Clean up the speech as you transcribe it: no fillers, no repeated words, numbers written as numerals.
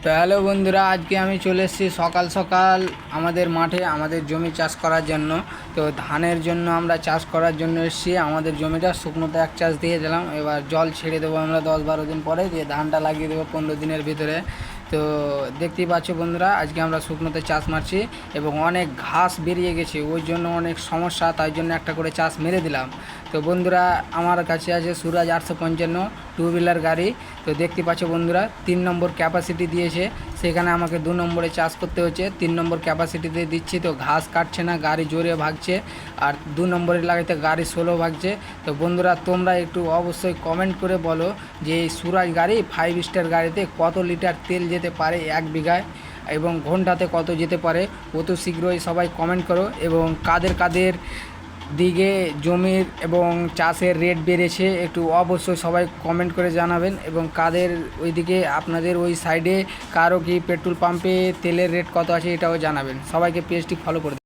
তো হ্যালো বন্ধুরা, আজকে আমি চলে এসেছি সকাল সকাল আমাদের মাঠে আমাদের জমি চাষ করার জন্য। তো ধানের জন্য আমরা চাষ করার জন্য এসেছি। আমাদের জমিটা শুকনোতে এক চাষ দিয়ে দিলাম, এবার জল ছেড়ে দেবো আমরা 10-12 দিন পরে, দিয়ে ধানটা লাগিয়ে দেবো 15 দিনের ভিতরে। তো দেখতেই পাচ্ছ বন্ধুরা, আজকে আমরা শুকনোতে চাষ মারছি এবং অনেক ঘাস বেরিয়ে গেছে, ওই জন্য অনেক সমস্যা, তাই জন্য একটা করে চাষ মেরে দিলাম। তো বন্ধুরা, আমার কাছে আছে সুরাজ 855 টু হুইলার গাড়ি। তো দেখতে পাচ্ছ বন্ধুরা, 3 নম্বর ক্যাপাসিটি দিয়েছে, সেখানে আমাকে 2 নম্বরে চাষ করতে হচ্ছে। 3 নম্বর ক্যাপাসিটিতে দিচ্ছি তো ঘাস কাটছে না, গাড়ি জোরে ভাগছে, আর 2 নম্বরে লাগাইতে গাড়ি স্লো ভাগছে। তো বন্ধুরা, তোমরা একটু অবশ্যই কমেন্ট করে বলো যে এই সুরাজ গাড়ি 5 স্টার গাড়িতে কত লিটার তেল যেতে পারে 1 বিঘায়, এবং ঘন্টাতে কত যেতে পারে। অত শীঘ্রই সবাই কমেন্ট করো, এবং কাদের কাদের দিকে জমির এবং চাষের রেট বেড়েছে একটু অবশ্যই সবাই কমেন্ট করে জানাবেন, এবং কাদের ওইদিকে আপনাদের ওই সাইডে কারো কি পেট্রোল পাম্পে তেলের রেট কত আছে এটাও জানাবেন। সবাইকে পেজটি ফলো করে